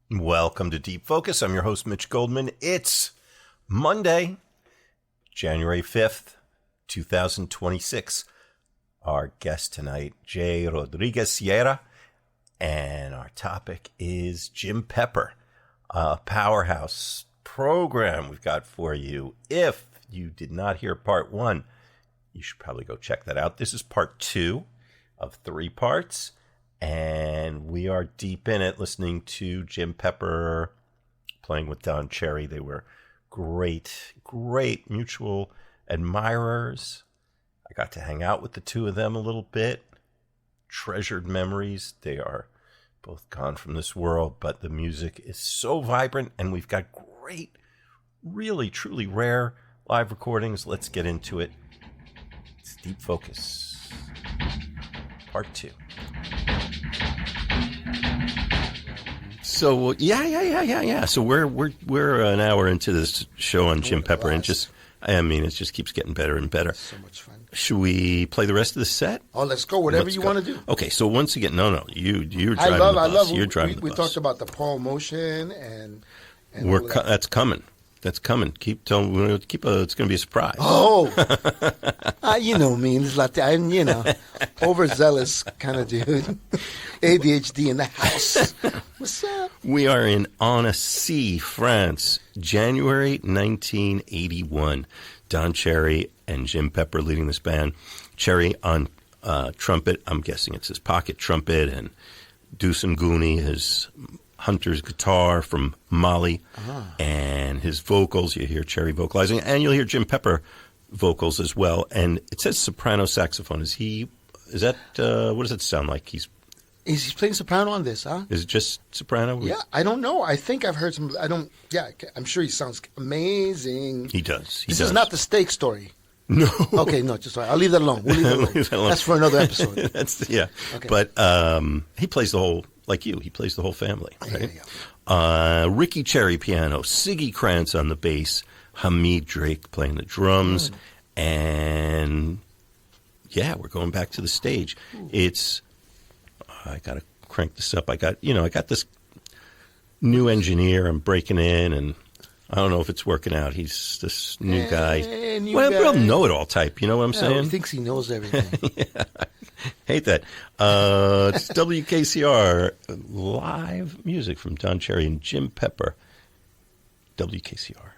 Welcome to Deep Focus. I'm your host, Mitch Goldman. It's Monday, January 5th, 2026. Our guest tonight, J. Rodriguez Sierra, and our topic is Jim Pepper, a powerhouse program we've got for you. If you did not hear part one, you should probably go check that out. This is part two of 3 parts. And we are deep in it, listening to Jim Pepper playing with Don Cherry. They were great mutual admirers. I got to hang out with the two of them a little bit. Treasured memories. They are both gone from this world, but the music is so vibrant, and we've got great, really, truly rare live recordings. Let's get into it. It's Deep Focus, part 2. So yeah. So we're an hour into this show on Jim Pepper, and it just keeps getting better and better. So much fun. Should we play the rest of the set? Oh, let's go. Whatever you want to do. Okay. So once again, you're driving the bus. You're driving the bus. We talked about the Paul motion and that's coming. That's coming. Keep telling. It's going to be a surprise. Oh, you know me. I'm overzealous kind of dude. ADHD in the house. What's up? We are in Annecy, France, January 1981. Don Cherry and Jim Pepper leading this band. Cherry on trumpet. I'm guessing it's his pocket trumpet, and Dusan Gooney, his Hunter's guitar from Mali, and his vocals. You hear Cherry vocalizing, and you'll hear Jim Pepper vocals as well. And it says soprano saxophone. Is that what does it sound like? He's playing soprano on this, huh? Is it just soprano? Yeah, I don't know. I think I've heard some. I'm sure he sounds amazing. He does. This is not the steak story. No. Okay, no, just sorry. I'll leave that alone. We'll leave that alone. That's for another episode. Okay. But he plays the whole. Like you, he plays the whole family, right? Yeah. Ricky Cherry piano, Siggy Krantz on the bass, Hamid Drake playing the drums, and we're going back to the stage. It's I got to crank this up. I got this new engineer. I'm breaking in, and I don't know if it's working out. He's this new guy. Real know-it-all type. You know what I'm saying? He thinks he knows everything. Yeah. Hate that. It's WKCR live music from Don Cherry and Jim Pepper. WKCR.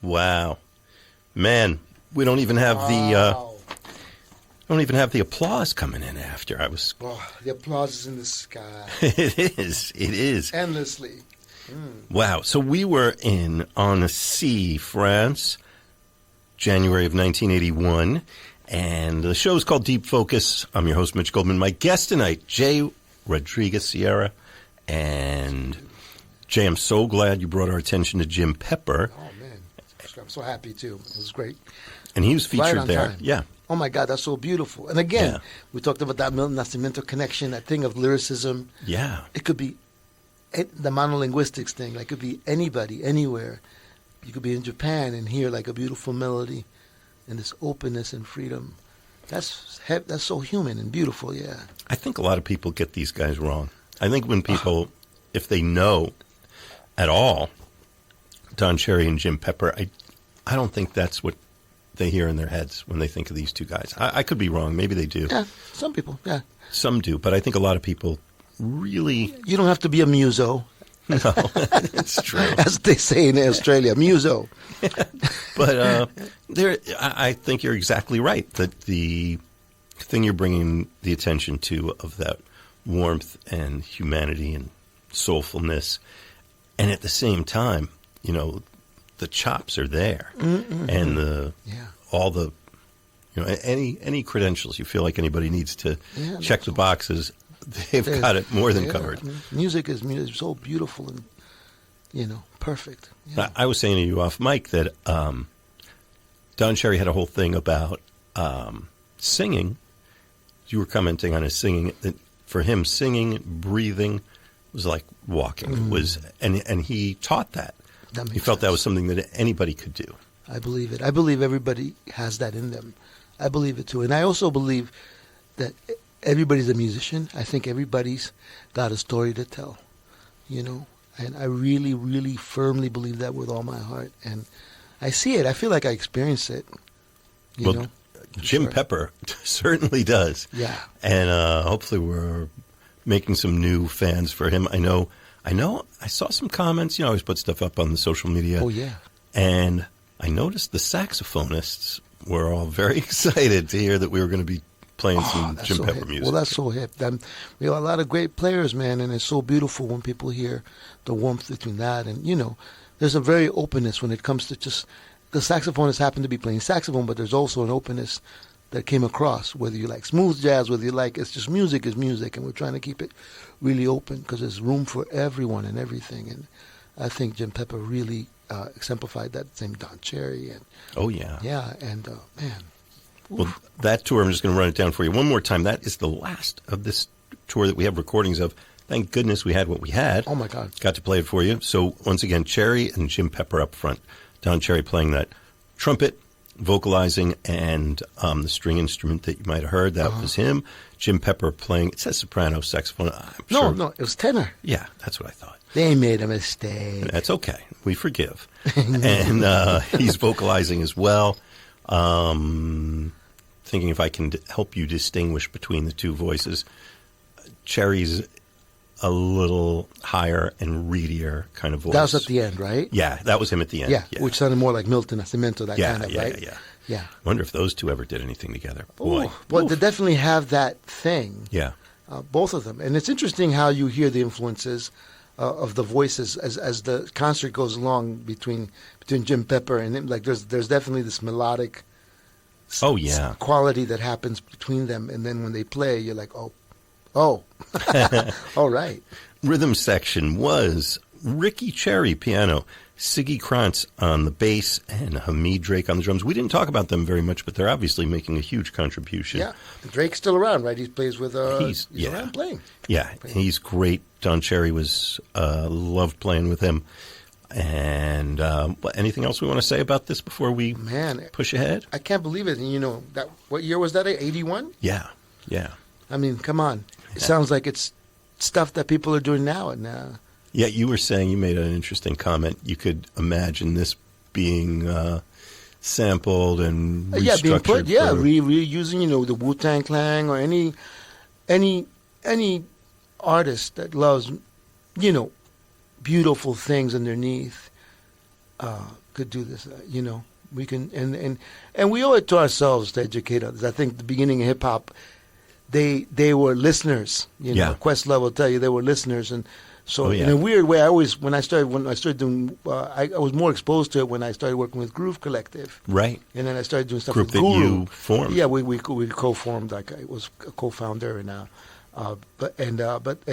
Wow, man, we don't even have the applause coming in after. The applause is in the sky. It is Endlessly. Wow. So we were in Annecy, France, January of 1981, and the show is called Deep Focus. I'm your host, Mitch Goldman. My guest tonight, Jay Rodriguez Sierra, and Jay, I'm so glad you brought our attention to Jim Pepper. Oh man, I'm so happy too. It was great. And he was featured right there. Time. Yeah. Oh my God, that's so beautiful. And again, we talked about that Milton Nascimento connection, that thing of lyricism. Yeah. It could be the monolinguistics thing. Like, it could be anybody, anywhere. You could be in Japan and hear like a beautiful melody and this openness and freedom. That's so human and beautiful, yeah. I think a lot of people get these guys wrong. I think when people, if they know at all Don Cherry and Jim Pepper, I don't think that's what they hear in their heads when they think of these two guys. I could be wrong. Maybe they do. Yeah, some people, yeah. Some do, but I think a lot of people really... You don't have to be a muso. No, it's true. As they say in Australia, muso. But I think you're exactly right, that the thing you're bringing the attention to of that warmth and humanity and soulfulness, and at the same time, you know, the chops are there, and all the, you know, any credentials you feel like anybody needs to check the boxes, they've got it more than covered. I mean, music is so beautiful and, you know, perfect. Yeah. I was saying to you off mic that Don Cherry had a whole thing about singing. You were commenting on his singing. That for him, singing, breathing was like walking. Was and he taught that. He felt that was something that anybody could do. I believe it. I believe everybody has that in them. I believe it too. And I also believe that everybody's a musician. I think everybody's got a story to tell, you know. And I really, really firmly believe that with all my heart. And I see it. I feel like I experience it, you know. Jim Pepper certainly does. Yeah. And hopefully we're making some new fans for him. I know. I saw some comments. You know, I always put stuff up on the social media. Oh, yeah. And I noticed the saxophonists were all very excited to hear that we were going to be playing some Jim Pepper hip. music. Well, that's so hip. We have a lot of great players, man, and it's so beautiful when people hear the warmth between that. And, you know, there's a very openness when it comes to just... The saxophonists happen to be playing saxophone, but there's also an openness that came across, whether you like smooth jazz, whether you like... It's just music is music, and we're trying to keep it really open because there's room for everyone and everything. And I think Jim Pepper really exemplified that. Same Don Cherry. And, oh, yeah. Yeah, and, man... Well, that tour, I'm just going to run it down for you one more time. That is the last of this tour that we have recordings of. Thank goodness we had what we had. Oh, my God. Got to play it for you. So, once again, Cherry and Jim Pepper up front. Don Cherry playing that trumpet, vocalizing, and the string instrument that you might have heard. That was him. Jim Pepper playing, it says soprano, saxophone. No, it was tenor. Yeah, that's what I thought. They made a mistake. That's okay. We forgive. And he's vocalizing as well. Thinking if I can help you distinguish between the two voices. Cherry's a little higher and reedier kind of voice. That was at the end, right? Yeah, that was him at the end. Yeah, which sounded more like Milton Nascimento, that kind of, right? Yeah. I wonder if those two ever did anything together. Boy. Well, they definitely have that thing. Yeah. Both of them. And it's interesting how you hear the influences of the voices as the concert goes along between Jim Pepper and him. Like there's definitely this melodic quality that happens between them, and then when they play, you're like, oh, all right. Rhythm section was Ricky Cherry piano, Siggy Krantz on the bass, and Hamid Drake on the drums. We didn't talk about them very much, but they're obviously making a huge contribution. Yeah, Drake's still around, right? He plays with. He's around playing. Yeah, he's great. Don Cherry was loved playing with him. And anything else we want to say about this before we push ahead? I can't believe it. And you know, what year was that? 81? Yeah. I mean, come on. It sounds like it's stuff that people are doing now. And yeah, you were saying, you made an interesting comment. You could imagine this being sampled and restructured. being put, reusing, the Wu-Tang Clan or any artist that loves, beautiful things underneath could do this. We can, and we owe it to ourselves to educate others. I think the beginning of hip hop, they were listeners. Questlove will tell you they were listeners, and so in a weird way, when I started doing, I was more exposed to it when I started working with Groove Collective. Right. And then I started doing stuff Group with that Guru. you formed. Yeah, we co-formed. Like I was a co-founder, and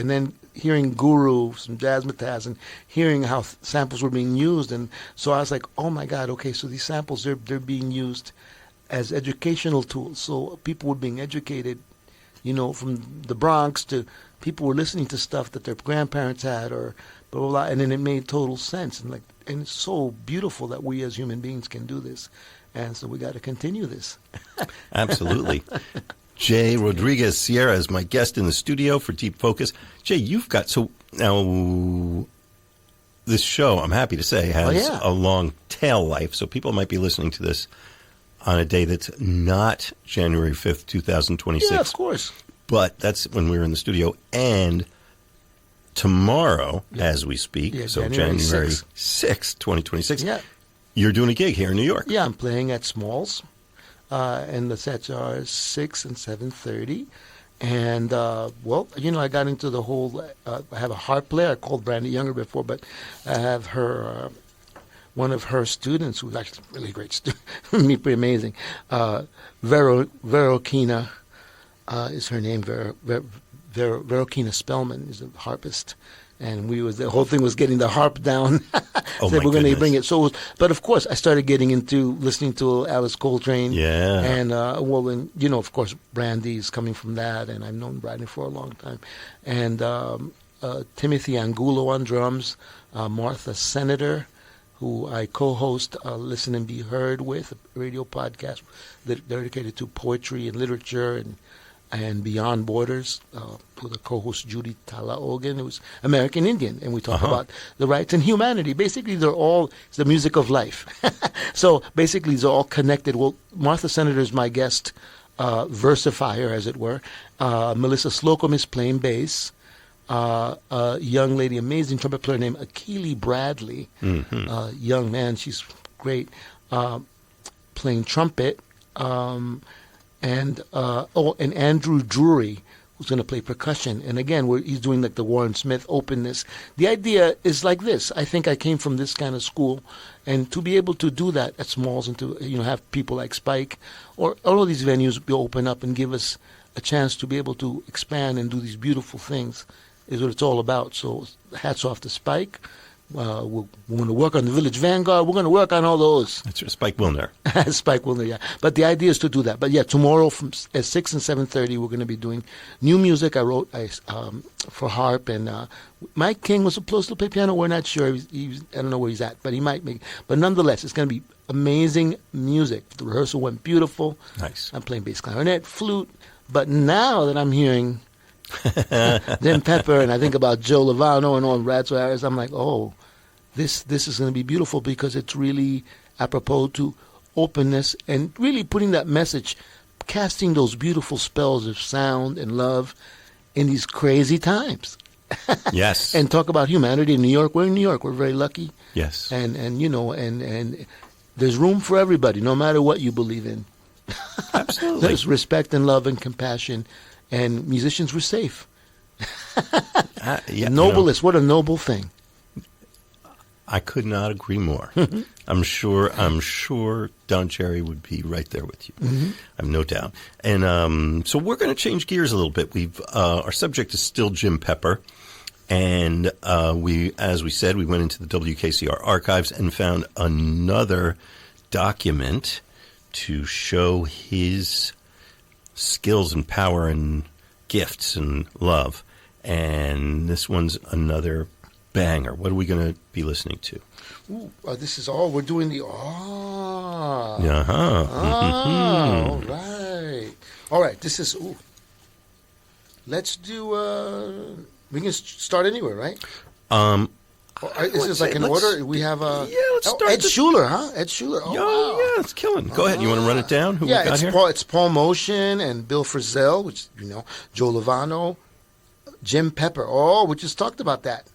then hearing Guru, some Jazzmatazz, and hearing how samples were being used, and so I was like, oh my God, okay, so these samples they're being used as educational tools. So people were being educated, from the Bronx to people were listening to stuff that their grandparents had, or blah blah blah, and then it made total sense, and it's so beautiful that we as human beings can do this, and so we got to continue this. Absolutely. Jay Rodriguez Sierra is my guest in the studio for Deep Focus. Jay, now this show, I'm happy to say, has a long tail life, so people might be listening to this on a day that's not January 5th, 2026. Yeah, of course. But that's when we were in the studio. And tomorrow, as we speak, so January 6th, 2026, you're doing a gig here in New York. Yeah, I'm playing at Smalls. And the sets are 6 and 7:30. And, I got into the whole, I have a harp player. I called Brandy Younger before, but I have her, one of her students, who's actually a really great student, pretty amazing, Verokina is her name. Verokina Spellman is a harpist. And the whole thing was getting the harp down. We're going to bring it. So, but of course, I started getting into listening to Alice Coltrane. Yeah. And of course, Brandy's coming from that, and I've known Brandy for a long time. And Timothy Angulo on drums, Martha Senator, who I co-host Listen and Be Heard with, a radio podcast dedicated to poetry and literature and Beyond Borders, with a co-host Judy Talaogan, who's American Indian, and we talk about the rights and humanity. Basically, it's the music of life. So basically, they're all connected. Well, Martha Senator is my guest versifier, as it were. Melissa Slocum is playing bass. A young lady, amazing trumpet player named Akili Bradley, young man, she's great, playing trumpet. And Andrew Drury, who's going to play percussion. And again, he's doing like the Warren Smith openness. The idea is like this. I think I came from this kind of school, and to be able to do that at Smalls and to have people like Spike or all of these venues open up and give us a chance to be able to expand and do these beautiful things is what it's all about. So hats off to Spike. We're going to work on the Village Vanguard. We're going to work on all those. That's Spike Wilner. Spike Wilner, yeah. But the idea is to do that. But yeah, tomorrow at 6 and 7:30, we're going to be doing new music. I wrote for harp, and Mike King was supposed to play piano. We're not sure. I don't know where he's at, but he might make. But nonetheless, it's going to be amazing music. The rehearsal went beautiful. Nice. I'm playing bass clarinet, flute. But now that I'm hearing Jim Pepper, and I think about Joe Lovano and all Radso Harris, I'm like, oh, this is going to be beautiful, because it's really apropos to openness and really putting that message, casting those beautiful spells of sound and love in these crazy times. Yes. And talk about humanity in New York. We're in New York. We're very lucky. Yes. And there's room for everybody, no matter what you believe in. Absolutely. There's respect and love and compassion. And musicians were safe. Noblest, what a noble thing. I could not agree more. I'm sure Don Cherry would be right there with you. I have no doubt. And so we're going to change gears a little bit. Our subject is still Jim Pepper. And as we said, we went into the WKCR archives and found another document to show his skills and power and gifts and love. And this one's another banger. What are we going to be listening to? Ooh, this is all we're doing. All right. This is. Let's do. We can start anywhere, right? Is this like in order? We have let's start Ed Schuler, huh? Ed Schuler. Oh, wow. Yeah, it's killing. Go ahead. You want to run it down? Who we got here? It's Paul Motion and Bill Frisell, which Joe Lovano, Jim Pepper. Oh, we just talked about that.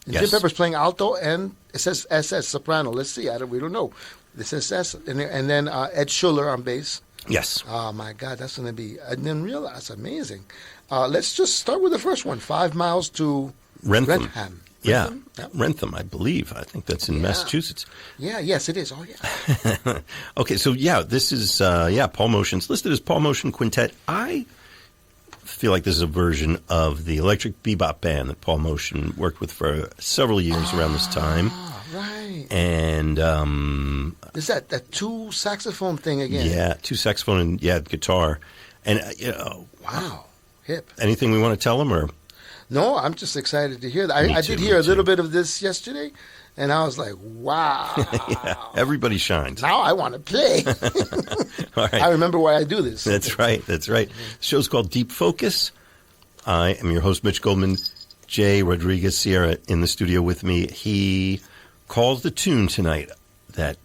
And Jim Pepper's playing alto and it says SS soprano. Let's see. We don't know. This says SS, and then Ed Schuler on bass. Yes. Oh my God, that's going to be. I didn't realize. That's amazing. Let's just start with the first one. 5 miles to Rentham. Yeah, Rentham, I believe. I think that's in Massachusetts. Yeah, yes, it is. Oh, yeah. Okay, so this is, Paul Motion's listed as Paul Motion Quintet. I feel like this is a version of the Electric Bebop Band that Paul Motion worked with for several years around this time. Right. And is that two saxophone thing again? Yeah, two saxophone and guitar. And, wow, hip. Anything we want to tell them, or? No, I'm just excited to hear that. I did hear a little bit of this yesterday, and I was like, wow. Everybody shines. Now I want to play. All right. I remember why I do this. That's right. The show's called Deep Focus. I am your host, Mitch Goldman. Jay Rodriguez Sierra in the studio with me. He calls the tune tonight that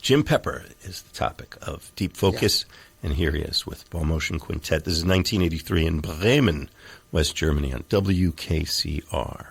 Jim Pepper is the topic of Deep Focus. Yeah. And here he is with Paul Motion Quintet. This is 1983 in Bremen, West Germany on WKCR.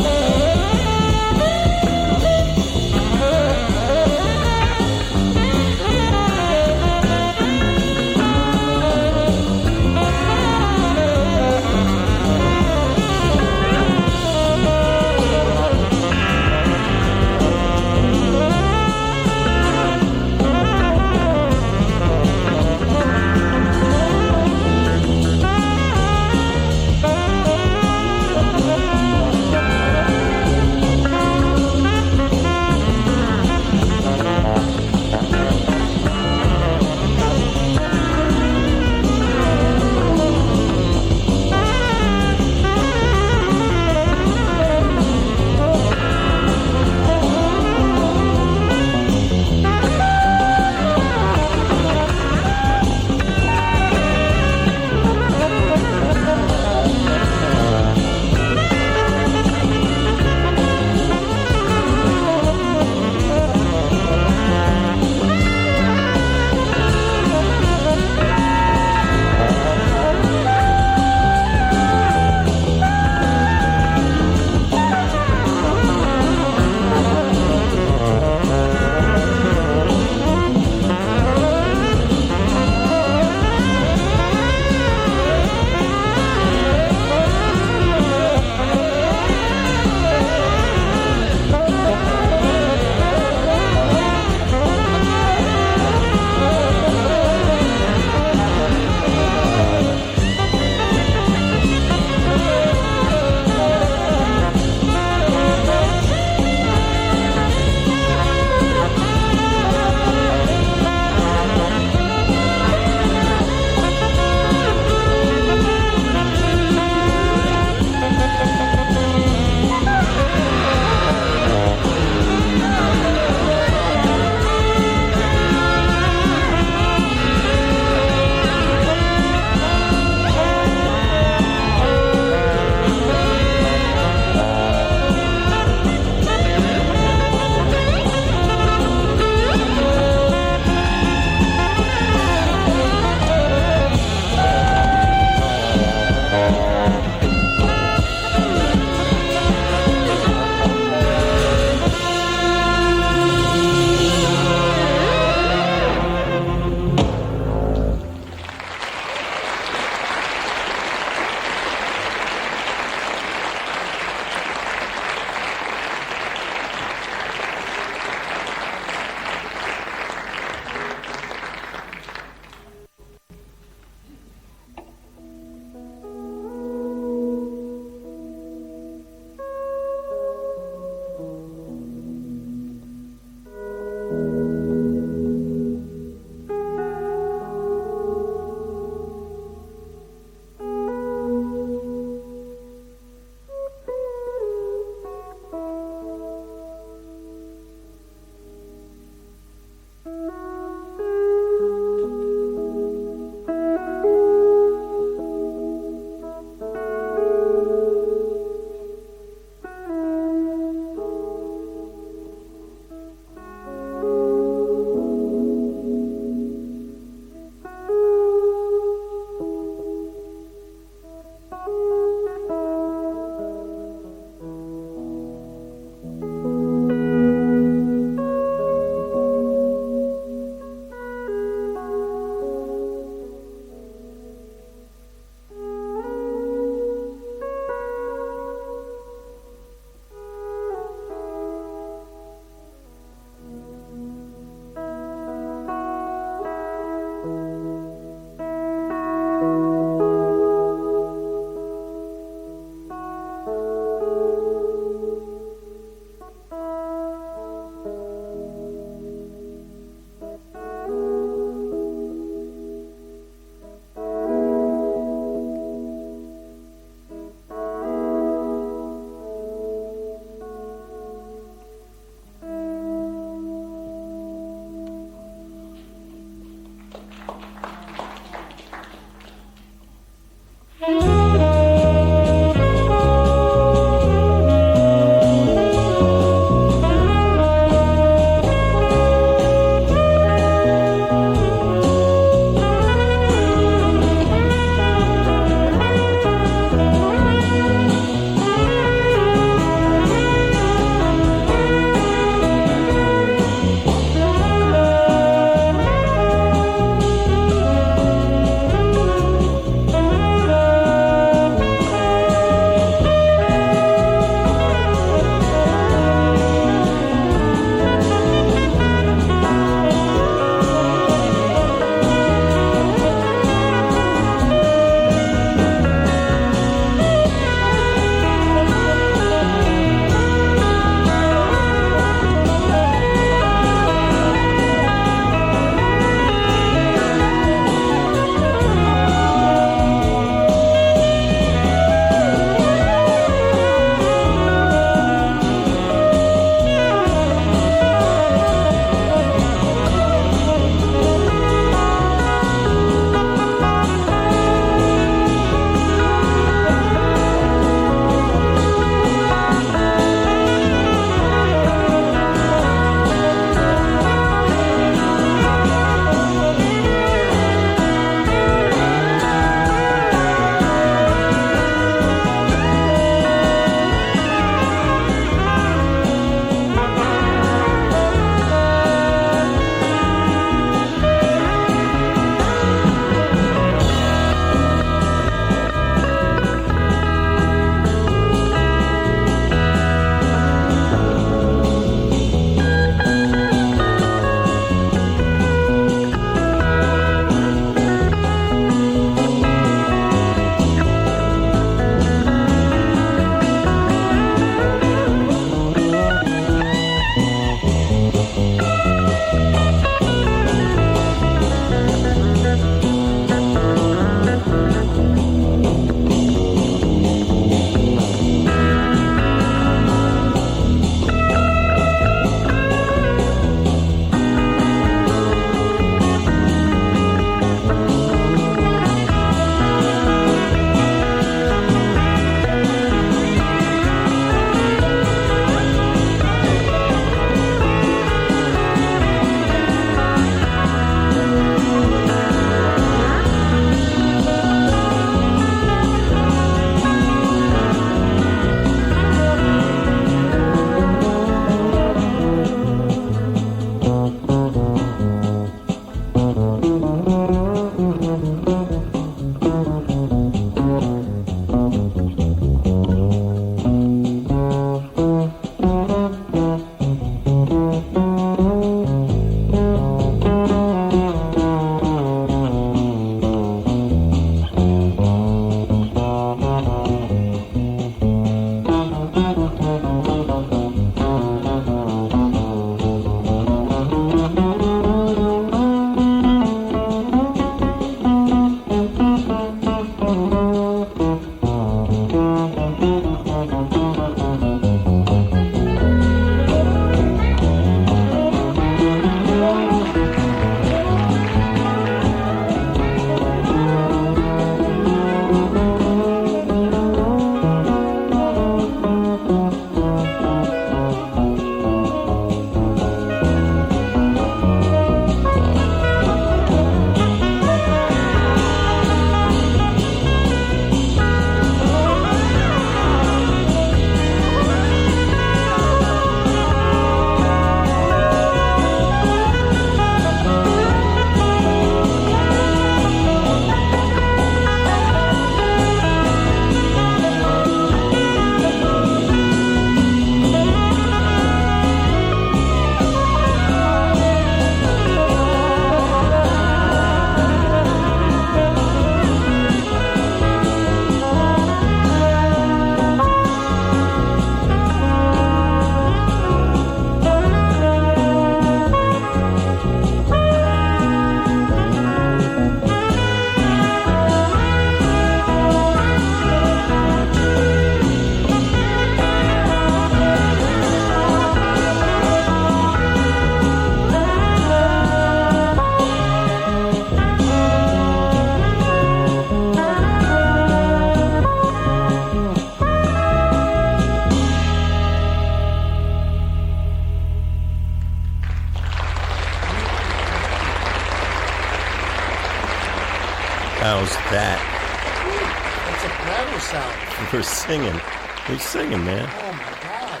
soprano sound. We're singing. We're singing, man. Oh my God.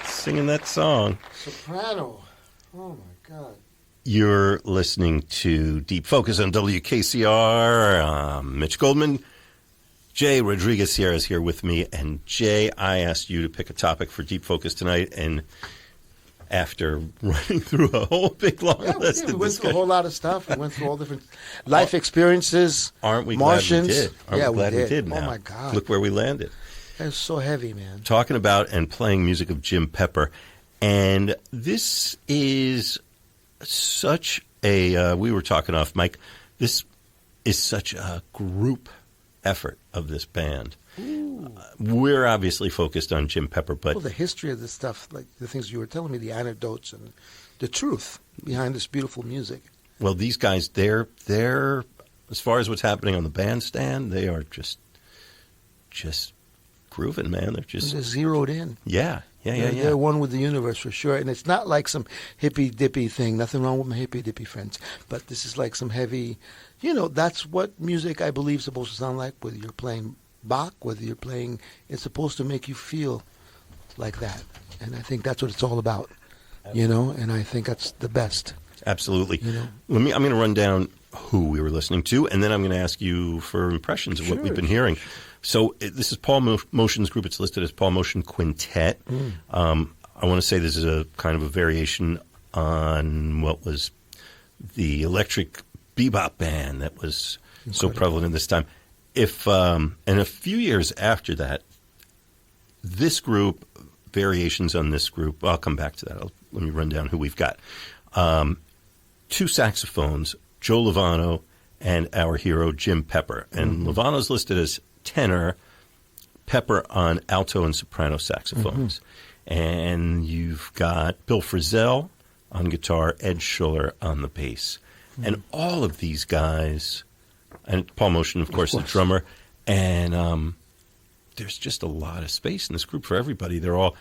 Singing that song. Soprano. Oh my God. You're listening to Deep Focus on WKCR. Mitch Goldman. Jay Rodriguez here is here with me. And Jay, I asked you to pick a topic for Deep Focus tonight. And after running through a whole big long list, we went through a whole lot of stuff. We went through all different life experiences. Aren't we Martians. glad we did? Aren't we glad we did now? Oh my God. Look where we landed. That's so heavy, man. Talking about and playing music of Jim Pepper. And this is such a, we were talking off mic, this is such a group effort of this band. We're obviously focused on Jim Pepper, but... Well, the history of this stuff, like the things you were telling me, the anecdotes and the truth behind this beautiful music. Well, these guys, they're as far as what's happening on the bandstand, they are just grooving, man. They're zeroed in. Yeah. They're one with the universe for sure. And it's not like some hippy-dippy thing. Nothing wrong with my hippy-dippy friends. But this is like some heavy, that's what music, I believe, is supposed to sound like, whether you're playing Bach, whether you're playing, it's supposed to make you feel like that. And I think that's what it's all about, and I think that's the best. Absolutely. I'm going to run down who we were listening to, and then I'm going to ask you for impressions of what we've been hearing. So this is Paul Motion's group. It's listed as Paul Motion Quintet. I want to say this is a kind of a variation on what was the electric bebop band that was so prevalent in this time. And a few years after that, this group, variations on this group, I'll come back to that. Let me run down who we've got. 2 saxophones, Joe Lovano and our hero Jim Pepper. And Lovano's listed as tenor, Pepper on alto and soprano saxophones. And you've got Bill Frisell on guitar, Ed Schuller on the bass. And all of these guys, and Paul Motion, of course, the drummer, and there's just a lot of space in this group for everybody. They're all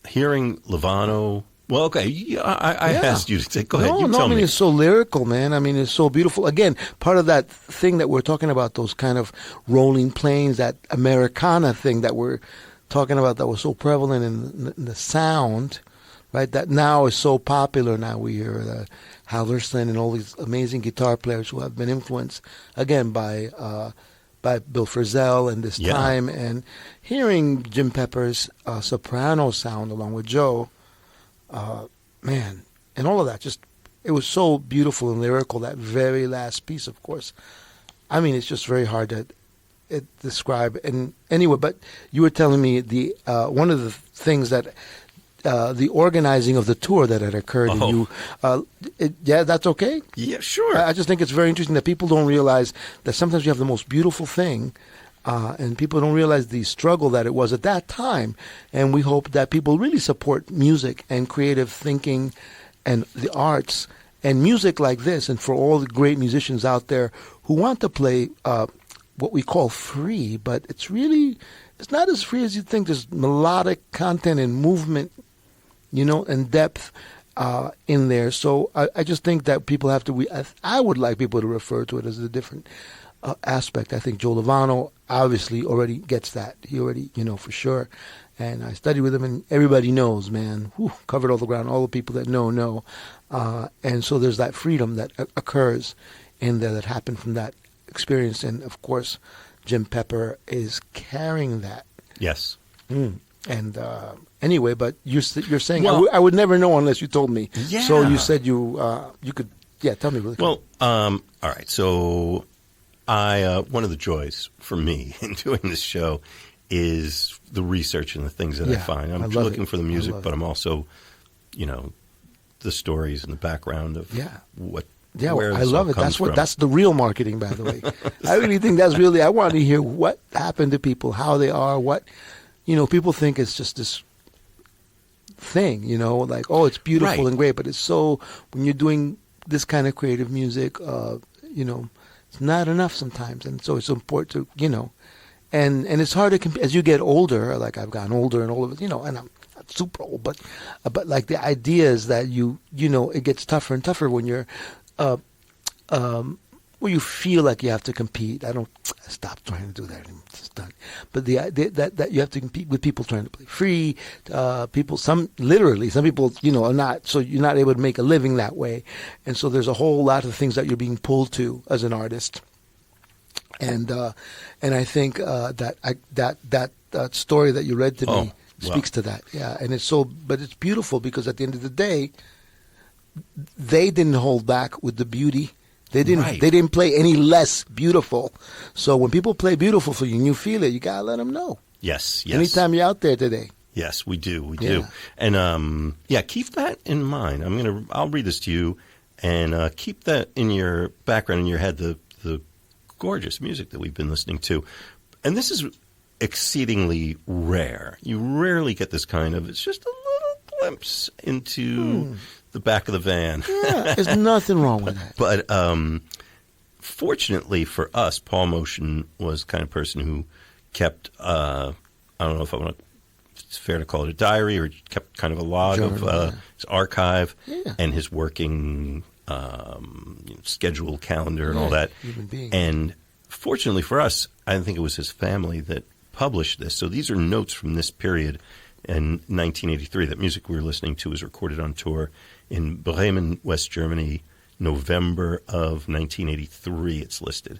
hearing Lovano. Well, okay, I asked you to say, go ahead, you tell me. It's so lyrical, man. I mean, it's so beautiful. Again, part of that thing that we're talking about, those kind of rolling planes, that Americana thing that we're talking about that was so prevalent in the sound, right, that now is so popular. Now we hear Halverson and all these amazing guitar players who have been influenced, again, by Bill Frisell and this time. And hearing Jim Pepper's soprano sound along with Joe, man, and all of that, it was so beautiful and lyrical, that very last piece, of course. I mean, it's just very hard to describe. And anyway, but you were telling me the one of the things that the organizing of the tour that had occurred, and you, that's okay? Yeah, sure. I just think it's very interesting that people don't realize that sometimes you have the most beautiful thing, and people don't realize the struggle that it was at that time. And we hope that people really support music and creative thinking and the arts and music like this. And for all the great musicians out there who want to play what we call free, but it's not as free as you think. There's melodic content and movement, and depth in there. So I just think that people have to, I would like people to refer to it as a different aspect. I think Joe Lovano obviously already gets that. He already, for sure. And I studied with him, and everybody knows, man. Covered all the ground. All the people that know. And so there's that freedom that occurs in there that happened from that experience. And, of course, Jim Pepper is carrying that. Yes. And anyway, but you're saying, well, I would never know unless you told me. Yeah. So you said you could, tell me really quick. Well, all right. So one of the joys for me in doing this show is the research and the things that I find. I'm looking for the music, but I'm also, the stories and the background of what. Yeah, I love it. That's the real marketing, by the way. I really think that's really. I want to hear what happened to people, how they are, what. People think it's just this thing, like, oh, it's beautiful and great, but it's so, when you're doing this kind of creative music, it's not enough sometimes. And so it's important to, and it's hard to compare as you get older, like I've gotten older and all of it, and I'm not super old, but like the idea is that it gets tougher and tougher when you're, where you feel like you have to compete. I stopped trying to do that. It's done. but that you have to compete with people trying to play free. Some people, are not. So you're not able to make a living that way, and so there's a whole lot of things that you're being pulled to as an artist. And I think that story that you read to me speaks to that. Yeah, and but it's beautiful because at the end of the day, they didn't hold back with the beauty. They didn't play any less beautiful. So when people play beautiful for you and you feel it, you gotta let them know. Yes. Anytime you're out there today. Yes, we do. And keep that in mind. I'll read this to you, and keep that in your background, in your head. The gorgeous music that we've been listening to, and this is exceedingly rare. You rarely get this kind of. It's just a little glimpse into the back of the van. Yeah, there's nothing wrong with that. But fortunately for us, Paul Motion was the kind of person who kept. I don't know if it's fair to call it a diary, or kept kind of a log of his archive and his working schedule, calendar, and all that. And fortunately for us, I think it was his family that published this. So these are notes from this period in 1983. That music we were listening to was recorded on tour in Bremen, West Germany, November of 1983, it's listed.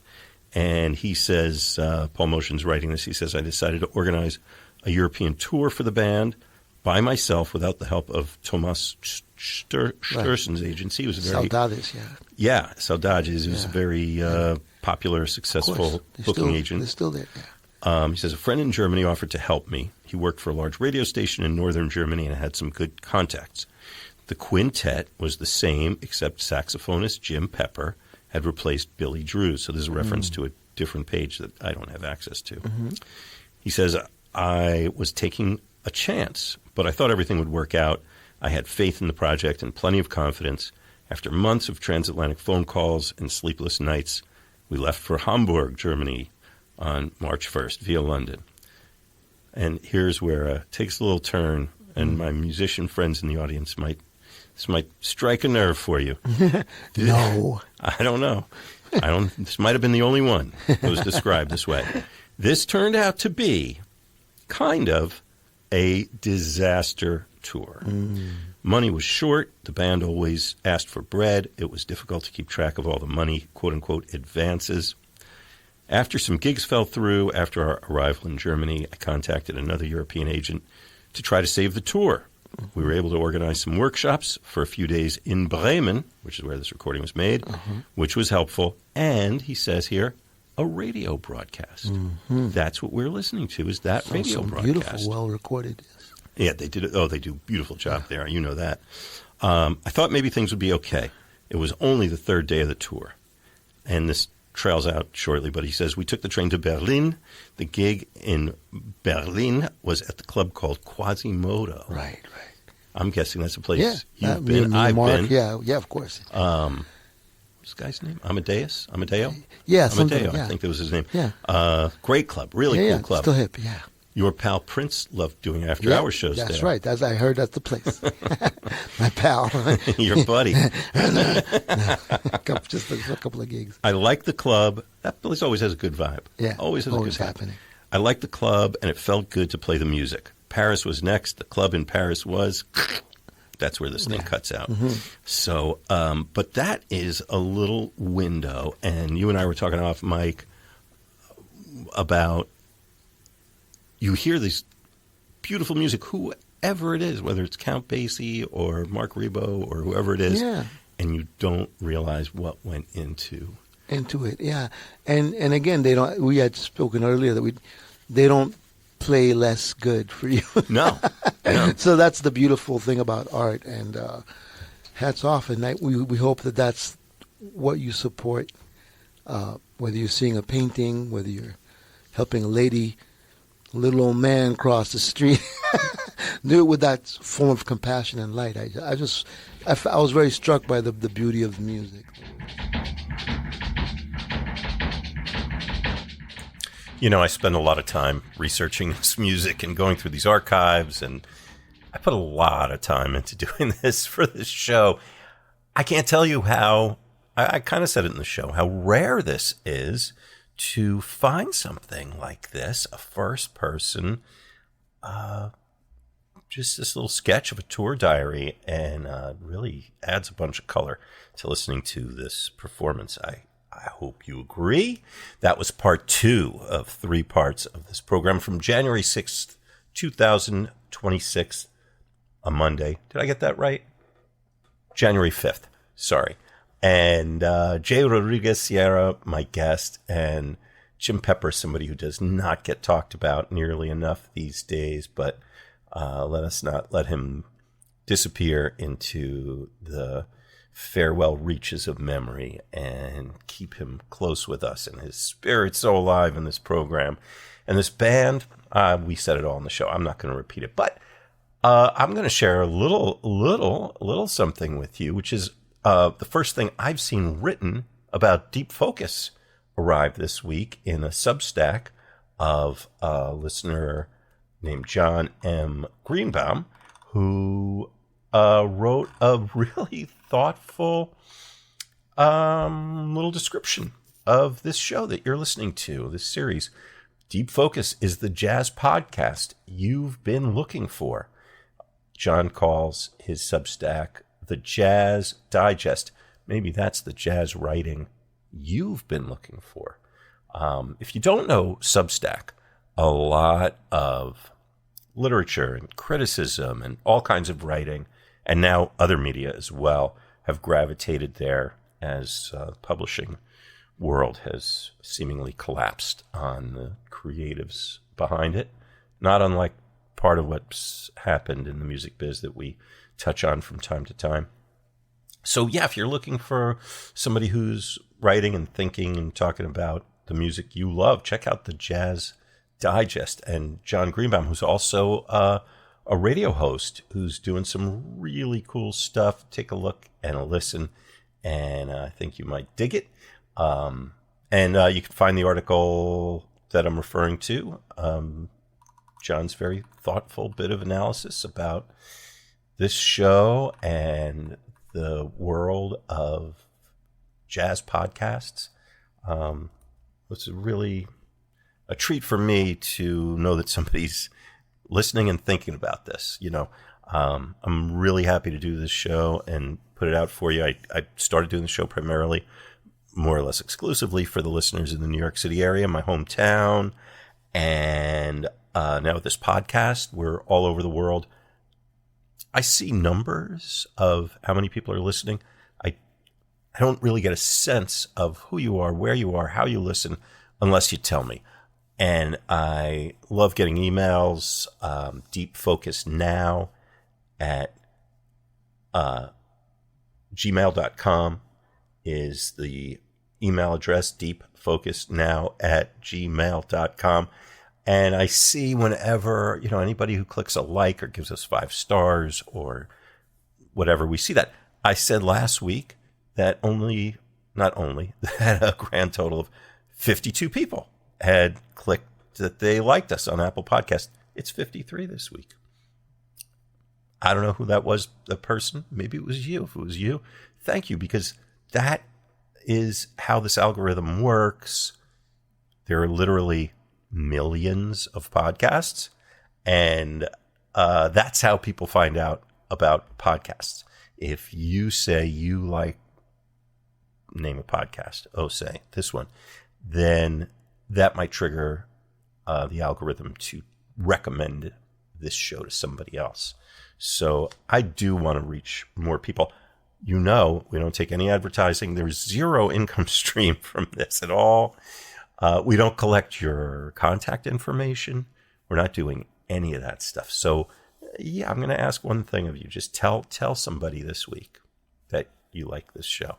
And he says, Paul Motion's writing this, he says, I decided to organize a European tour for the band by myself without the help of Thomas Sturzen's agency. It was a very Saudades, Saudades. It was a very popular, successful booking agent. They're still there. Yeah. He says a friend in Germany offered to help me. He worked for a large radio station in northern Germany and had some good contacts. The quintet was the same, except saxophonist Jim Pepper had replaced Billy Drew. So there's a reference to a different page that I don't have access to. Mm-hmm. He says, I was taking a chance, but I thought everything would work out. I had faith in the project and plenty of confidence. After months of transatlantic phone calls and sleepless nights, we left for Hamburg, Germany on March 1st via London. And here's where it takes a little turn, and my musician friends in the audience might strike a nerve for you. No. I don't know. This might have been the only one that was described this way. This turned out to be kind of a disaster tour. Money was short. The band always asked for bread. It was difficult to keep track of all the money, quote-unquote, advances. After some gigs fell through, after our arrival in Germany, I contacted another European agent to try to save the tour. We were able to organize some workshops for a few days in Bremen, which is where this recording was made, which was helpful. And, he says here, a radio broadcast. That's what we're listening to, is that radio broadcast. Beautiful, well-recorded. Yeah, they did it. Oh, they do a beautiful job there. You know that. I thought maybe things would be okay. It was only the third day of the tour. And this trails out shortly, but he says, we took the train to Berlin. The gig in Berlin was at the club called Quasimodo. Right. I'm guessing that's a place you've been. I've been. Yeah, of course. What's the guy's name? Amedeo? Yeah, Amedeo, I think that was his name. Yeah. Great club, really cool club. Still hip, yeah. Your pal Prince loved doing after-hour shows there. That's right. I heard that's the place. My pal. Your buddy. Just a couple of gigs. I like the club. That place always has a good vibe. Yeah, always has a good vibe. Happening. I liked the club, and it felt good to play the music. Paris was next. The club in Paris was... That's where this thing cuts out. So, but that is a little window. And you and I were talking off mic about... You hear this beautiful music, whoever it is, whether it's Count Basie or Mark Ribot or whoever it is, and you don't realize what went into it. Yeah, and again, they don't. We had spoken earlier that they don't play less good for you. No. So that's the beautiful thing about art, and hats off. And we hope that that's what you support, whether you're seeing a painting, whether you're helping a little old man cross the street. Do it with that form of compassion and light. I was very struck by the beauty of the music. You know, I spend a lot of time researching this music and going through these archives, and I put a lot of time into doing this for this show. I can't tell you how, I kind of said it in the show, how rare this is to find something like this, a first person, just this little sketch of a tour diary, and really adds a bunch of color to listening to this performance. I hope you agree. That was part 2 of 3 parts of this program from January 6th, 2026, a Monday. Did I get that right? January 5th, sorry. And Jay Rodriguez Sierra, my guest, and Jim Pepper, somebody who does not get talked about nearly enough these days, but let us not let him disappear into the farewell reaches of memory and keep him close with us and his spirit so alive in this program. And this band, we said it all in the show. I'm not going to repeat it, but I'm going to share a little something with you, which is the first thing I've seen written about Deep Focus arrived this week in a Substack of a listener named John M. Greenbaum, who wrote a really thoughtful little description of this show that you're listening to, this series. Deep Focus is the jazz podcast you've been looking for. John calls his Substack the Jazz Digest. Maybe that's the jazz writing you've been looking for. If you don't know Substack, a lot of literature and criticism and all kinds of writing, and now other media as well, have gravitated there as the publishing world has seemingly collapsed on the creatives behind it. Not unlike part of what's happened in the music biz that we touch on from time to time. So yeah, if you're looking for somebody who's writing and thinking and talking about the music you love, check out the Jazz Digest. And John Greenbaum, who's also a radio host who's doing some really cool stuff. Take a look and a listen, and I think you might dig it. And you can find the article that I'm referring to. John's very thoughtful bit of analysis about this show and the world of jazz podcasts. It's really a treat for me to know that somebody's listening and thinking about this. You know, I'm really happy to do this show and put it out for you. I started doing the show primarily, more or less exclusively, for the listeners in the New York City area, my hometown. And now with this podcast, we're all over the world. I see numbers of how many people are listening. I don't really get a sense of who you are, where you are, how you listen, unless you tell me. And I love getting emails. deepfocusnow at gmail.com is the email address, deepfocusnow at gmail.com. And I see whenever, anybody who clicks a like or gives us 5 stars or whatever, we see that. I said last week that that a grand total of 52 people had clicked that they liked us on Apple Podcasts. It's 53 this week. I don't know who that was, the person. Maybe it was you. If it was you, thank you, because that is how this algorithm works. There are literally millions of podcasts, and that's how people find out about podcasts. If you say you like, name a podcast, say this one, then that might trigger the algorithm to recommend this show to somebody else. So I do want to reach more people. We don't take any advertising. There's zero income stream from this at all. We don't collect your contact information. We're not doing any of that stuff. So yeah, I'm going to ask one thing of you. Just tell somebody this week that you like this show,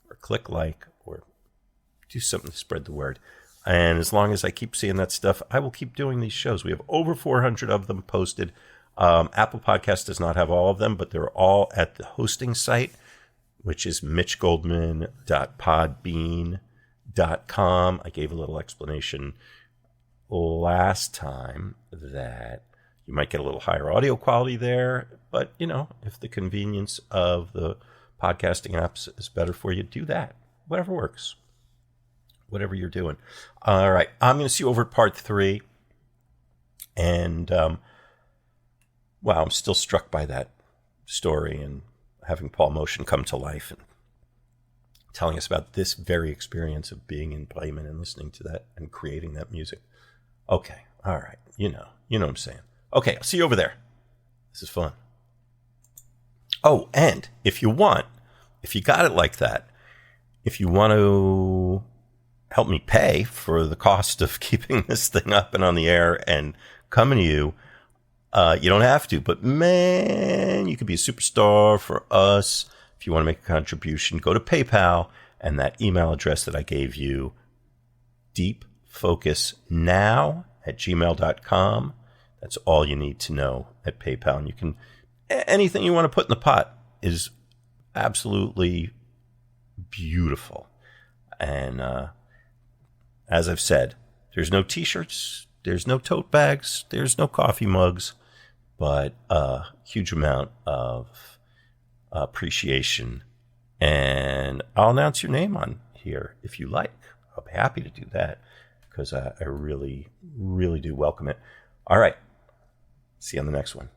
or click like, or do something to spread the word. And as long as I keep seeing that stuff, I will keep doing these shows. We have over 400 of them posted. Apple Podcast does not have all of them, but they're all at the hosting site, which is mitchgoldman.podbean.com. I gave a little explanation last time that you might get a little higher audio quality there, but if the convenience of the podcasting apps is better for you, do that. Whatever works. whatever you're doing. All right. I'm going to see you over at part 3. And, wow, I'm still struck by that story and having Paul Motion come to life and telling us about this very experience of being in Bremen and listening to that and creating that music. Okay. All right. You know what I'm saying. Okay. I'll see you over there. This is fun. Oh, and if you got it like that, if you want to help me pay for the cost of keeping this thing up and on the air and coming to you, you don't have to, but man, you could be a superstar for us. If you want to make a contribution, go to PayPal and that email address that I gave you, deepfocusnow@gmail.com. That's all you need to know at PayPal. And you can, anything you want to put in the pot is absolutely beautiful. And as I've said, there's no t-shirts, there's no tote bags, there's no coffee mugs, but a huge amount of appreciation. And I'll announce your name on here if you like. I'll be happy to do that because I really, really do welcome it. All right. See you on the next one.